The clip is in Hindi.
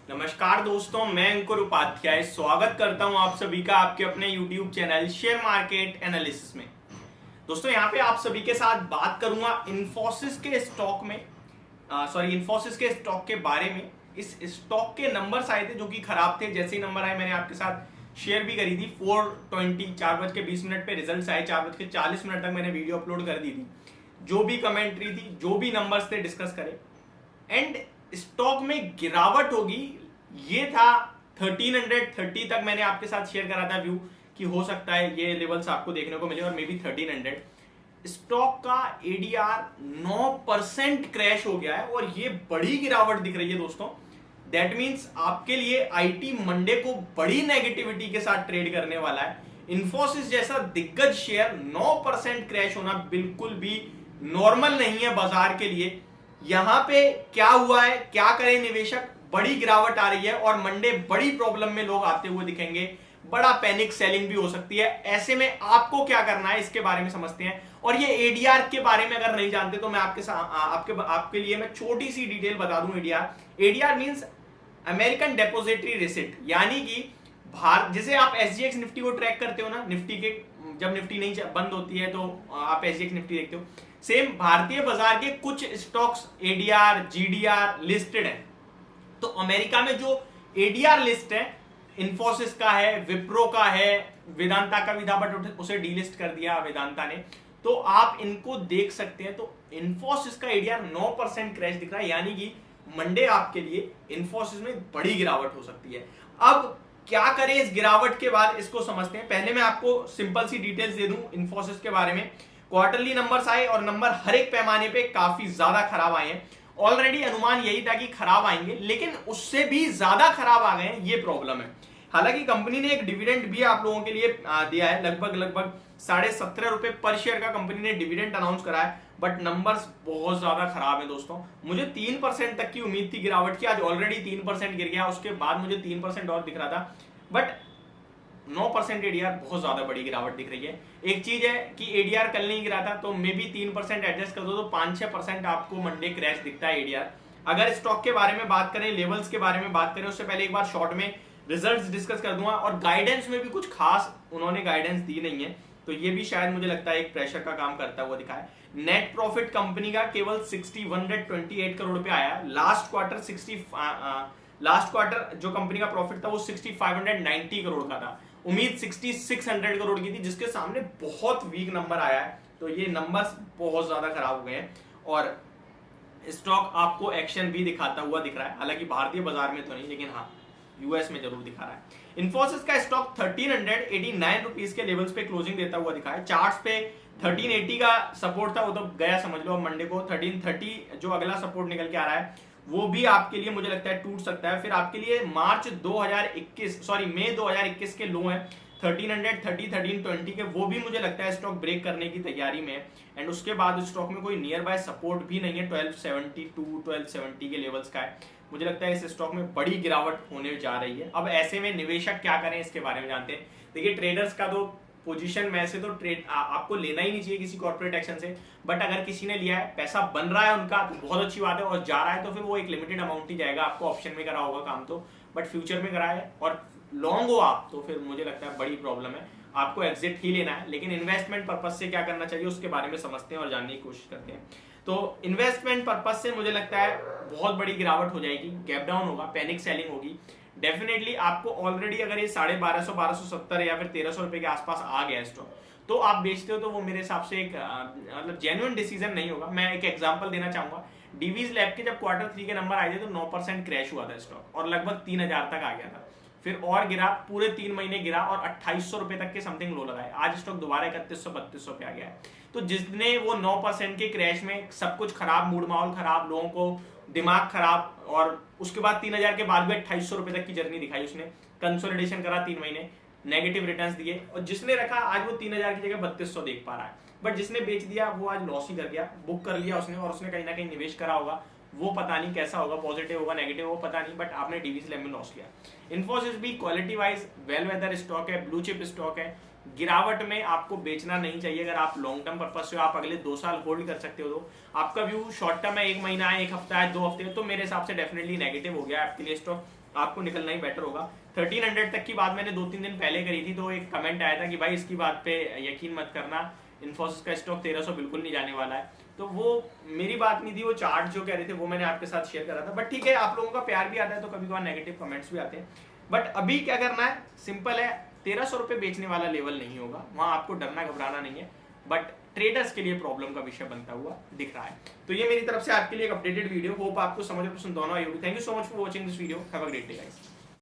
नमस्कार दोस्तों, मैं अंकुर उपाध्याय स्वागत करता हूं आप सभी का आपके अपने YouTube channel share market analysis में। दोस्तों यहां पे आप सभी के साथ बात करूंगा इन्फोसिस के स्टॉक में इन्फोसिस के स्टॉक के बारे में। इस स्टॉक के नंबर्स आए थे जो कि खराब थे। जैसे ही नंबर आए मैंने आपके साथ शेयर भी करी थी। 4:20 पे रिजल्ट आए, 4:40 तक मैंने वीडियो अपलोड कर दी थी। जो भी कमेंट्री थी, जो भी नंबर्स थे, डिस्कस करें। एंड स्टॉक में गिरावट होगी ये था 1330 तक मैंने आपके साथ शेयर करा था व्यू कि हो सकता है ये लेवल्स आपको देखने को मिले और मे बी 1300। स्टॉक का एडीआर 9% क्रैश हो गया है और ये बड़ी गिरावट दिख रही है दोस्तों। दैट मीन्स आपके लिए आईटी मंडे को बड़ी नेगेटिविटी के साथ ट्रेड करने वाला है। इन्फोसिस जैसा दिग्गज शेयर 9% क्रैश होना बिल्कुल भी नॉर्मल नहीं है बाजार के लिए। यहां पे क्या हुआ है, क्या करें निवेशक? बड़ी गिरावट आ रही है और मंडे बड़ी प्रॉब्लम में लोग आते हुए दिखेंगे। बड़ा पैनिक सेलिंग भी हो सकती है। ऐसे में आपको क्या करना है इसके बारे में समझते हैं। और ये एडीआर के बारे में अगर नहीं जानते तो मैं आपके लिए मैं छोटी सी डिटेल बता दूं। एडीआर मींस अमेरिकन डेपोजिटरी रिसिट, यानी कि जिसे आप एसजीएक्स निफ्टी को ट्रैक करते हो ना, निफ्टी के जब निफ्टी नहीं बंद होती है तो आप एसजीएक्स निफ्टी देखते हो। सेम भारतीय बाजार के कुछ स्टॉक्स एडीआर जीडीआर लिस्टेड है। तो अमेरिका में जो एडीआर लिस्ट है, इन्फोसिस का है, विप्रो का है, वेदांता का भी था बट उसे डीलिस्ट कर दिया वेदांता ने। तो आप इनको देख सकते हैं। तो इन्फोसिस का एडीआर 9% क्रैश दिख रहा है, यानी कि मंडे आपके लिए इन्फोसिस में बड़ी गिरावट हो सकती है। अब क्या करें इस गिरावट के बाद, इसको समझते हैं। पहले मैं आपको सिंपल सी डिटेल्स दे दूं इन्फोसिस के बारे में। क्वार्टरली नंबर्स आए और नंबर हर एक पैमाने पे काफी ज्यादा खराब आए हैं। ऑलरेडी अनुमान यही था कि खराब आएंगे, लेकिन उससे भी ज्यादा खराब आ गए हैं, ये प्रॉब्लम है। हालांकि कंपनी ने एक डिविडेंड भी आप लोगों के लिए दिया है, लगभग 17.5 रुपए पर शेयर का कंपनी ने डिविडेंड अनाउंस करा है। बट नंबर्स बहुत ज्यादा खराब है दोस्तों। मुझे 3% तक की उम्मीद थी गिरावट की, आज ऑलरेडी 3% गिर गया। उसके बाद मुझे 3% और दिख रहा था, बट 9% एडीआर बहुत ज्यादा बड़ी गिरावट दिख रही है। एक चीज है कि एडीआर कल नहीं गिरा था, तो मे बी 3% एडजस्ट कर दो तो 5-6% आपको मंडे क्रैश दिखता है एडीआर। अगर स्टॉक के बारे में बात करें, लेवल्स के बारे में बात करें, उससे पहले एक बार शॉर्ट में रिजल्ट्स डिस्कस कर दूंगा। और गाइडेंस में भी कुछ खास उन्होंने गाइडेंस दी नहीं है, तो ये भी शायद मुझे लगता है एक प्रेशर का काम करता हुआ दिखा है। नेट प्रॉफिट कंपनी का केवल 128 करोड़ रुपए आया। लास्ट क्वार्टर जो कंपनी का प्रॉफिट था वो 6590 करोड़ का था। उम्मीद 6600 करोड़ की थी, जिसके सामने बहुत वीक नंबर आया है। तो ये नंबर्स बहुत ज्यादा खराब हो गए हैं और स्टॉक आपको एक्शन भी दिखाता हुआ दिख रहा है। हालांकि भारतीय बाजार में तो नहीं, लेकिन हाँ यूएस में जरूर दिखा रहा है। इन्फोसिस का स्टॉक 1389 रुपीज के लेवल्स पे क्लोजिंग देता हुआ दिखा है। चार्ट्स पे 1380 का सपोर्ट था, वो तो गया समझ लो। मंडे को 1330 जो अगला सपोर्ट निकल के आ रहा है वो भी आपके लिए मुझे लगता है टूट सकता है। फिर आपके लिए मई 2021 के लो हैं 1330 1320 के, वो भी मुझे लगता है स्टॉक ब्रेक करने की तैयारी में है। एंड उसके बाद स्टॉक में कोई नियर बाय सपोर्ट भी नहीं है। 1270 के लेवल्स का है। मुझे लगता है इस स्टॉक में बड़ी गिरावट होने जा रही है। अब ऐसे में निवेशक क्या करें इसके बारे में जानते हैं। देखिए, ट्रेडर्स का तो पोजीशन में से तो ट्रेड आपको लेना ही नहीं चाहिए किसी कॉर्पोरेट एक्शन से। बट अगर किसी ने लिया है, पैसा बन रहा है उनका, तो बहुत अच्छी बात है। और जा रहा है तो फिर वो एक लिमिटेड अमाउंट ही जाएगा। आपको ऑप्शन में करा होगा काम तो, बट फ्यूचर में करा है और लॉन्ग हो आप, तो फिर मुझे लगता है बड़ी प्रॉब्लम है। आपको एग्जिट ही लेना है। लेकिन इन्वेस्टमेंट पर्पज से क्या करना चाहिए उसके बारे में समझते हैं और जानने की कोशिश करते हैं। तो इन्वेस्टमेंट पर्पज से मुझे लगता है बहुत बड़ी गिरावट हो जाएगी, गैप डाउन होगा, पैनिक सेलिंग होगी। डेफिनेटली आपको ऑलरेडी अगर ये 1250 1270 या फिर 1300 रुपए के आसपास आ गया स्टॉक, तो आप बेचते हो, तो वो मेरे हिसाब से एक मतलब जेन्युइन डिसीजन नहीं होगा। मैं एक एग्जांपल देना चाहूंगा। डीवीज लैब के जब Q3 के नंबर आए थे तो 9% क्रैश हुआ था स्टॉक और लगभग 3000 तक आ गया था। फिर और गिरा, पूरे 3 महीने गिरा और 2800 रुपए तक के समथिंग लो लगाए। आज स्टॉक दोबारा 3100-3200 पे आ गया है। तो जिसने वो 9% के क्रैश में सब कुछ खराब, मूड माहौल खराब, लोगों को दिमाग खराब, और उसके बाद 3000 के बाद भी 2800 रुपए तक की जर्नी दिखाई उसने। कंसोलिडेशन करा 3 महीने, नेगेटिव रिटर्न्स दिए, और जिसने रखा आज वो 3000 की जगह 3200 देख पा रहा है। बट जिसने बेच दिया वो आज लॉस ही कर गया, बुक कर लिया उसने, और उसने कहीं ना कहीं निवेश करा होगा। वो पता नहीं कैसा होगा, पॉजिटिव होगा नेगेटिव वो पता नहीं, बट आपने डीवीसी लैब में लॉस किया। इन्फोसिस भी quality wise well whether stock है, ब्लू चिप स्टॉक है, गिरावट में आपको बेचना नहीं चाहिए। अगर आप लॉन्ग टर्म पर्पज से आप अगले 2 साल होल्ड कर सकते हो तो आपका व्यू शॉर्ट टर्म है, 1 महीना है, 1 हफ्ता है, 2 हफ्ते है, तो मेरे हिसाब से डेफिनेटली नेगेटिव हो गया आपके लिए स्टॉक, आपको निकलना ही बेटर होगा। 1300 तक की बात मैंने 2-3 दिन पहले करी थी, तो एक कमेंट आया था कि भाई इसकी बात पे यकीन मत करना, इन्फोसिस का स्टॉक 1300 बिल्कुल नहीं जाने वाला है। तो वो मेरी बात नहीं थी, वो चार्ट जो कह रहे थे वो मैंने आपके साथ शेयर करा था। बट ठीक है, आप लोगों का प्यार भी आता है तो कभी कभार नेगेटिव कमेंट्स भी आते हैं। बट अभी क्या करना है, सिंपल है, 1300 रुपये बेचने वाला लेवल नहीं होगा, वहां आपको डरना घबराना नहीं है। बट ट्रेडर्स के लिए प्रॉब्लम का विषय बनता हुआ दिख रहा है। तो ये मेरी तरफ से आपके लिए एक अपडेटेड वीडियो, होप आपको समझ और पसंद दोनों आई होगी। Thank you so much for watching this video, have a great day guys.